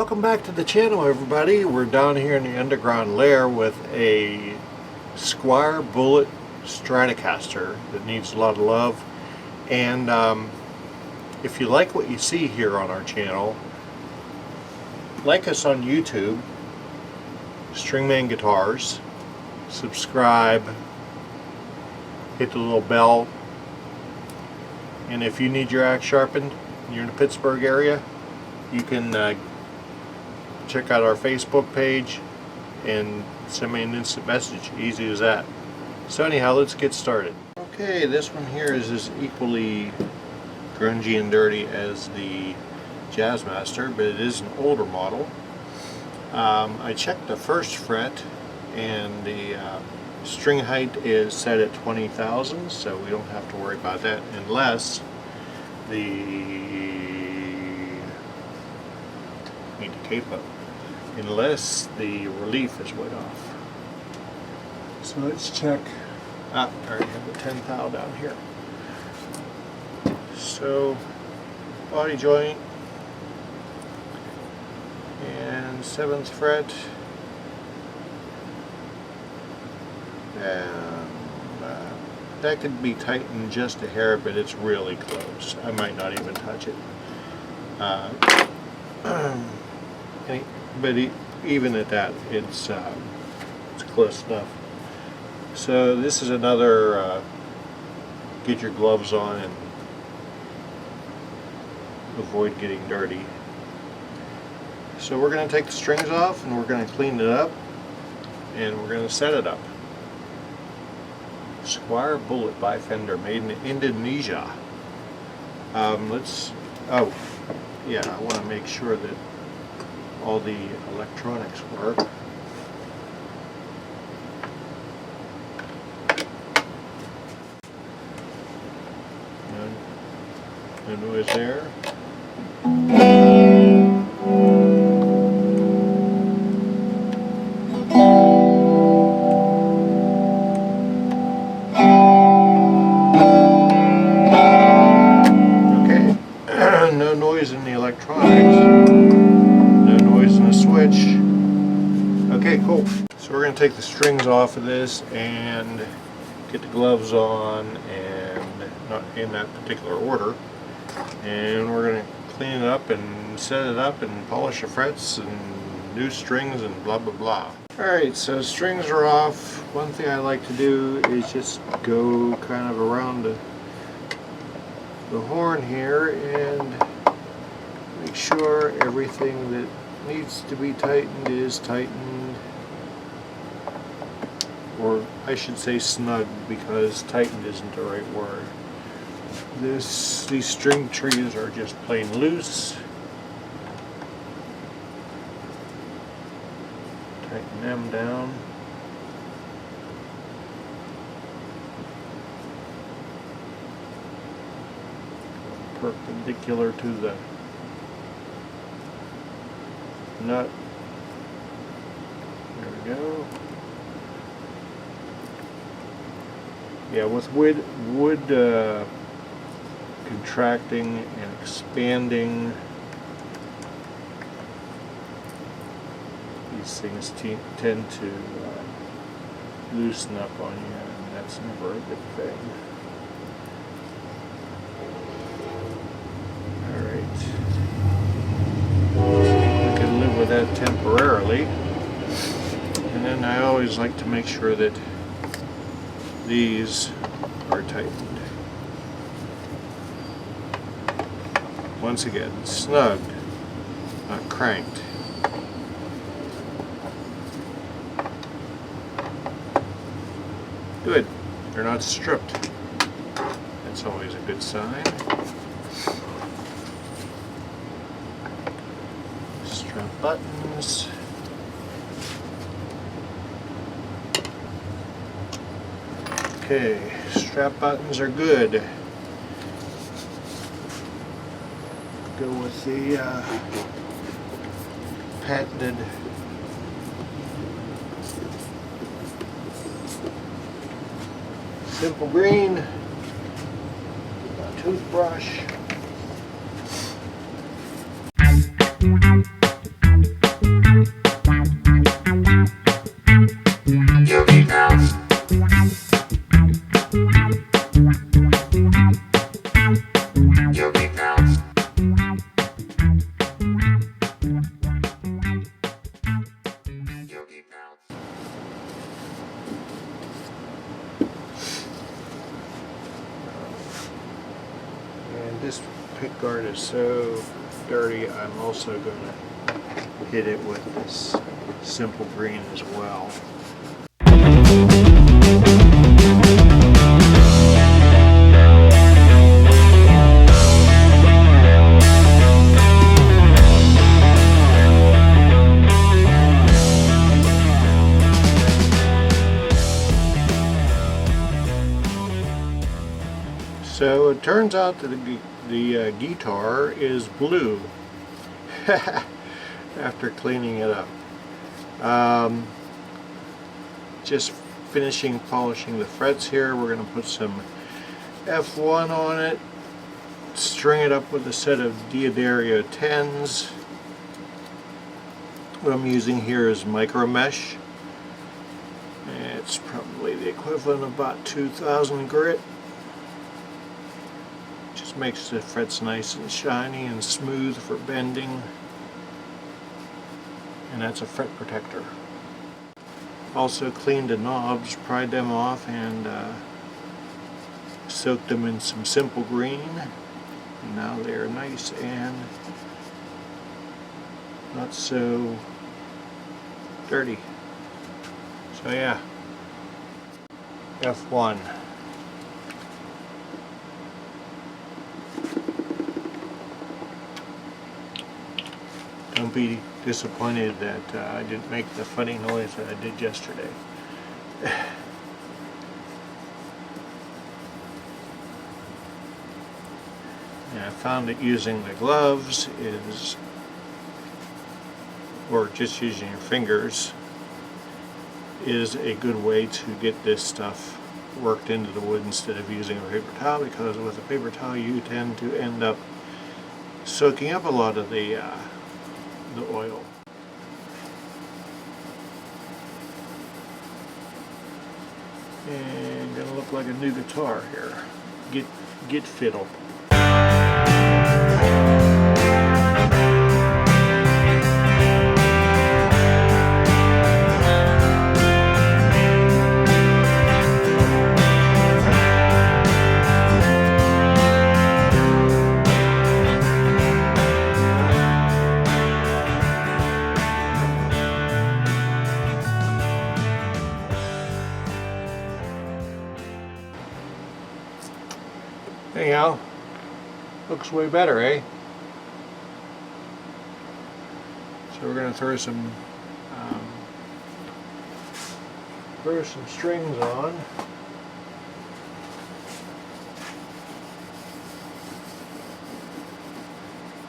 Welcome back to the channel, everybody. We're down here in the underground lair with a Squier bullet Stratocaster that needs a lot of love. And if you like what you see here on our channel, like us on YouTube, Stringman Guitars, subscribe, hit the little bell, and if you need your axe sharpened, you're in the Pittsburgh area, you can check out our Facebook page and send me an instant message. Easy as that. So anyhow, let's get started. Okay, this one here is as equally grungy and dirty as the Jazzmaster, but it is an older model. I checked the first fret, and the string height is set at 20 thousandths, so we don't have to worry about that unless unless the relief is way off. So let's check. I already have the 10 thou down here. So body joint and 7th fret, and that could be tightened just a hair, but it's really close. I might not even touch it. But even at that, it's close enough. So this is another get your gloves on and avoid getting dirty. So we're going to take the strings off and we're going to clean it up and we're going to set it up. Squier bullet by Fender, made in Indonesia. I want to make sure that all the electronics work. No noise there. Okay, no noise in the electronics. No noise in the switch. Okay, cool. So we're going to take the strings off of this and get the gloves on, and not in that particular order. And we're going to clean it up and set it up and polish the frets and new strings and blah blah blah. Alright, so strings are off. One thing I like to do is just go kind of around the horn here and make sure everything that needs to be tightened is tightened, or I should say snug, because tightened isn't the right word. These string trees are just plain loose. Tighten them down. Perpendicular to the nut. There we go. Yeah, with wood contracting and expanding, these things tend to loosen up on you, and that's never a good thing. Alright. We can live with that temporarily. And then I always like to make sure that these are tightened. Once again, snugged, not cranked. Good. They're not stripped. That's always a good sign. Strap buttons. Okay, strap buttons are good. Go with the patented simple green. toothbrush. pick guard is so dirty, I'm also going to hit it with this simple green as well. So it turns out that the guitar is blue after cleaning it up. Just finishing polishing the frets here. We're going to put some F1 on it, string it up with a set of Diodario 10s. What I'm using here is micro mesh. It's probably the equivalent of about 2000 grit. Just makes the frets nice and shiny and smooth for bending. And that's a fret protector. Also cleaned the knobs, pried them off, and soaked them in some simple green. And now they're nice and not so dirty. So yeah, F1. Don't be disappointed that I didn't make the funny noise that I did yesterday. And I found that using the gloves is, or just using your fingers, is a good way to get this stuff worked into the wood instead of using a paper towel, because with a paper towel you tend to end up soaking up a lot of the oil. And gonna look like a new guitar here. Get fiddle. Anyhow, looks way better, eh? So we're going to throw some strings on.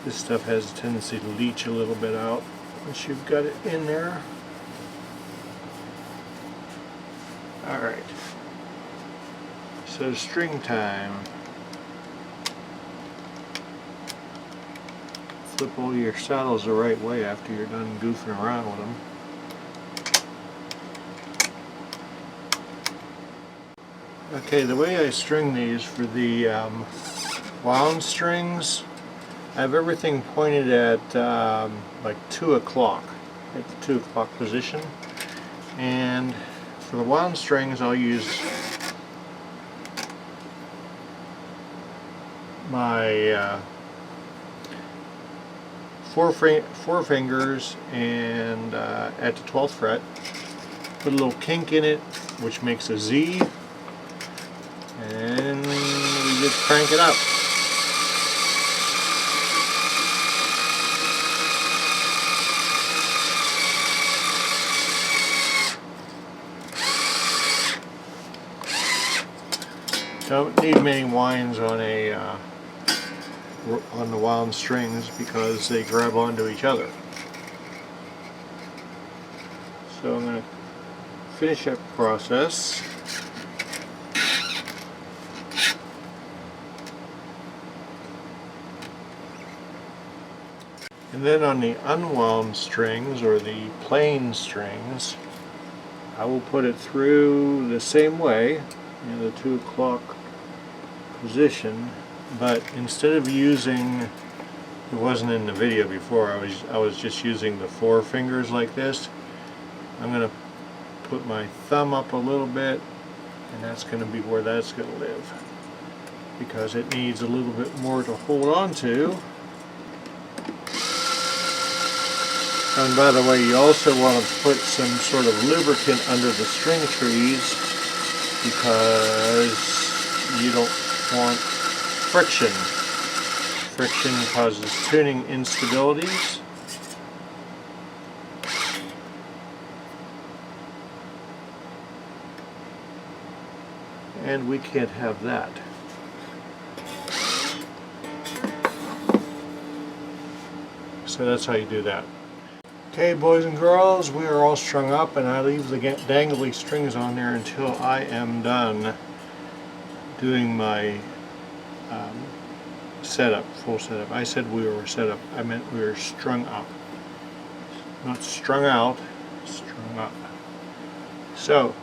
This stuff has a tendency to leach a little bit out once you've got it in there. Alright, so string time. Flip all your saddles the right way after you're done goofing around with them. Okay, the way I string these for the wound strings, I have everything pointed at like 2 o'clock, at the 2 o'clock position. And for the wound strings I'll use my four fingers and at the 12th fret, put a little kink in it which makes a Z, and we just crank it up. Don't need many winds on the wound strings because they grab onto each other. So I'm going to finish that process. And then on the unwound strings, or the plain strings, I will put it through the same way in the 2 o'clock position, but instead of using, it wasn't in the video before, I was just using the 4 fingers like this. I'm going to put my thumb up a little bit, and that's going to be where that's going to live. because it needs a little bit more to hold on to. And by the way, you also want to put some sort of lubricant under the string trees because you don't want friction. Friction causes tuning instabilities. And we can't have that. So that's how you do that. Okay, boys and girls, we are all strung up, and I leave the dangly strings on there until I am done doing my setup, full setup. I said we were set up, I meant we were strung up. Not strung out, strung up. So,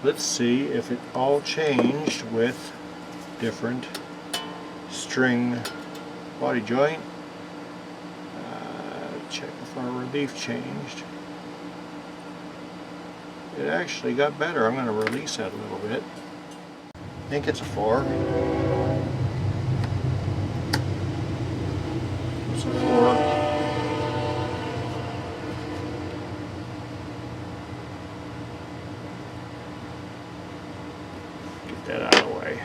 let's see if it all changed with different string body joint. Check if our relief changed. It actually got better. I'm going to release that a little bit. I think it's a 4. It's a 4. Get that out of the way.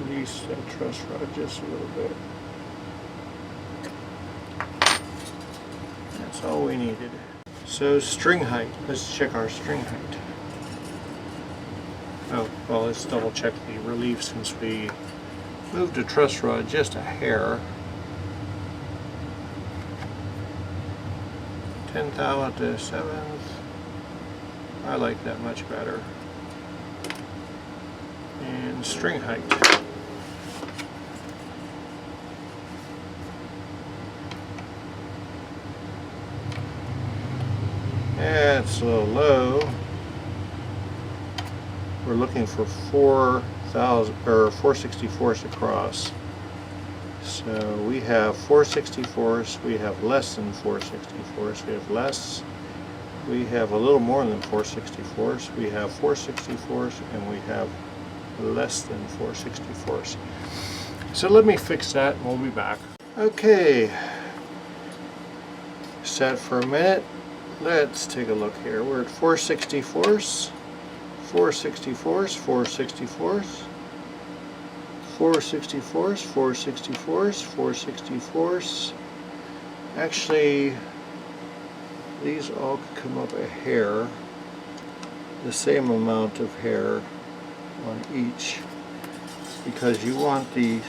Release that truss rod just a little bit. That's all we needed. So string height. Let's check our string height. Oh, well, let's double check the relief since we moved the truss rod just a hair. 10th thou at the 7th. I like that much better. And string height. That's a little low. We're looking for 4,000 or 4/64 across. So we have 4/64, we have less than 4/64, we have less, we have a little more than 4/64, we have 4/64, and we have less than 4/64. So let me fix that and we'll be back. Okay, set for a minute. Let's take a look here. We're at 4/64, 4/64, 4/64, 4/64, 4/64, 4/64. Actually, these all could come up a hair, the same amount of hair on each, because you want the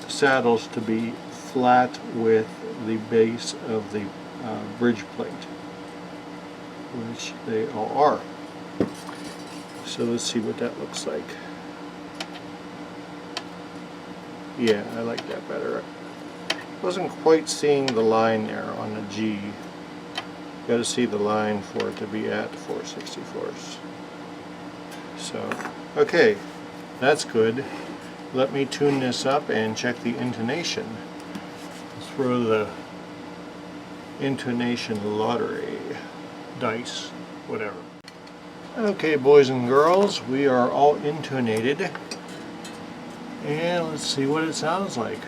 saddles to be flat with the base of the bridge plate, which they all are. So let's see what that looks like. Yeah, I like that better. Wasn't quite seeing the line there on the G. Got to see the line for it to be at 4/64. So, okay, that's good. Let me tune this up and check the intonation. Let's throw the intonation lottery dice, whatever. Okay, boys and girls, we are all intonated, and let's see what it sounds like.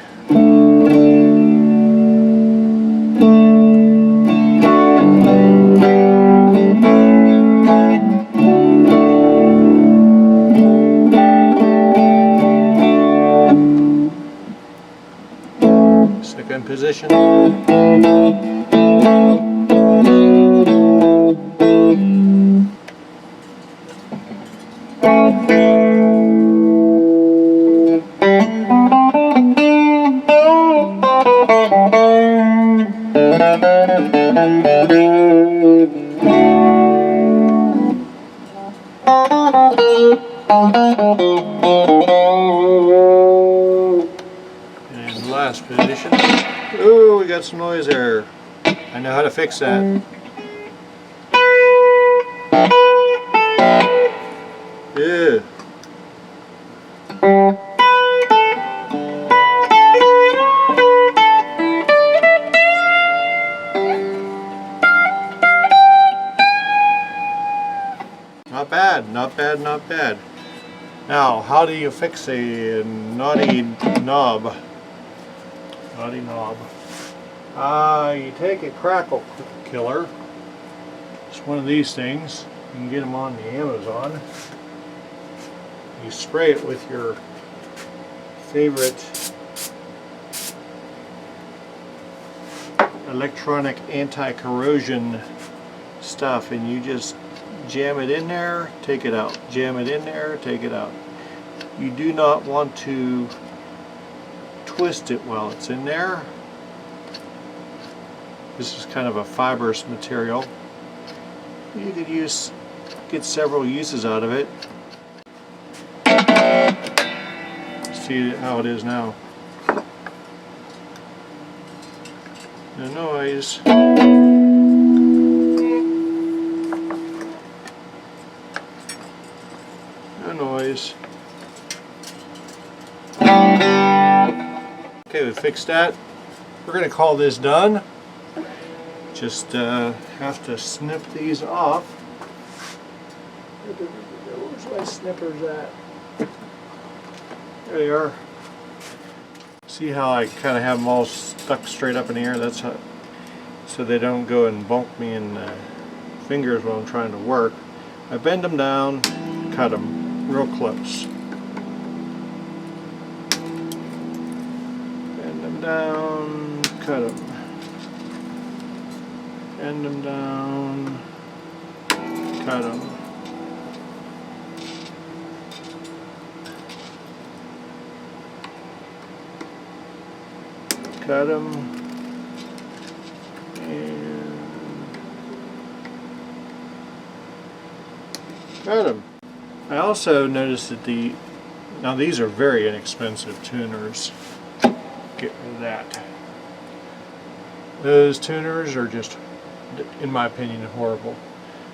Second position. And last position. Oh, we got some noise there. I know how to fix that. Yeah. bad, not bad, not bad. Now, how do you fix a naughty knob? Naughty knob. You take a crackle killer. It's one of these things. You can get them on the Amazon. You spray it with your favorite electronic anti-corrosion stuff, and you just jam it in there, take it out. Jam it in there, take it out. You do not want to twist it while it's in there. This is kind of a fibrous material. You could get several uses out of it. See how it is now. No noise. No noise. Okay, we fixed that. We're going to call this done. Just have to snip these off. Where's my snippers at? There they are. See how I kind of have them all stuck straight up in the air? That's how, so they don't go and bonk me in the fingers while I'm trying to work. I bend them down, cut them real close. Bend them down, cut them. Bend them down, cut them. Cut them, and cut them. I also noticed that now these are very inexpensive tuners. Get rid of that. Those tuners are just, in my opinion, horrible.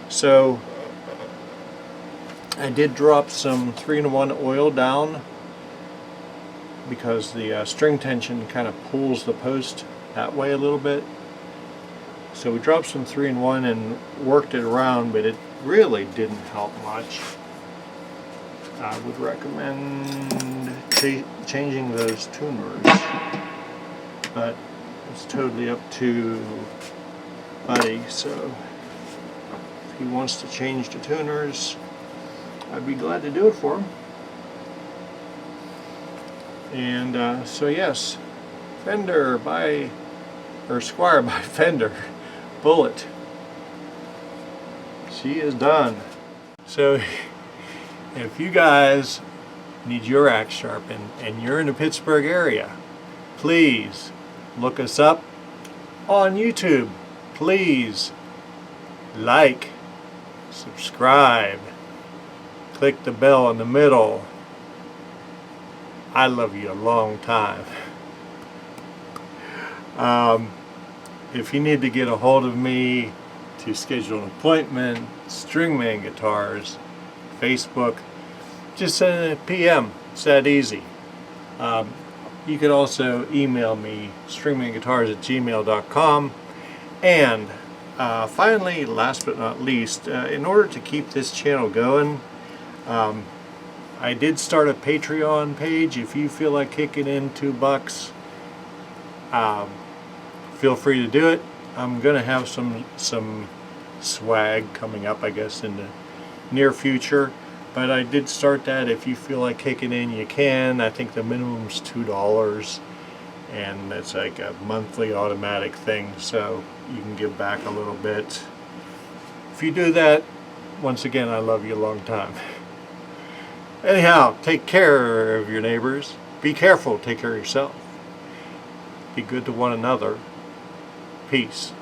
So I did drop some 3-in-1 oil down because the string tension kind of pulls the post that way a little bit. So we dropped some 3-in-1 and worked it around, but it really didn't help much. I would recommend changing those tuners, but it's totally up to Buddy. So if he wants to change the tuners, I'd be glad to do it for him. And so yes, Fender by, or Squier by Fender, Bullet. She is done. So if you guys need your axe sharpened and you're in the Pittsburgh area, please look us up on YouTube. Please like, subscribe, click the bell in the middle. I love you a long time. If you need to get a hold of me to schedule an appointment, Stringman Guitars, Facebook, just send a PM. It's that easy. You could also email me, stringmanguitars@gmail.com. And finally, last but not least, in order to keep this channel going, I did start a Patreon page. If you feel like kicking in $2, feel free to do it. I'm gonna have some swag coming up, I guess, in the near future. But I did start that. If you feel like kicking in, you can. I think the minimum's $2, and it's like a monthly automatic thing, so you can give back a little bit. If you do that, once again, I love you a long time. Anyhow, take care of your neighbors. Be careful. Take care of yourself. Be good to one another. Peace.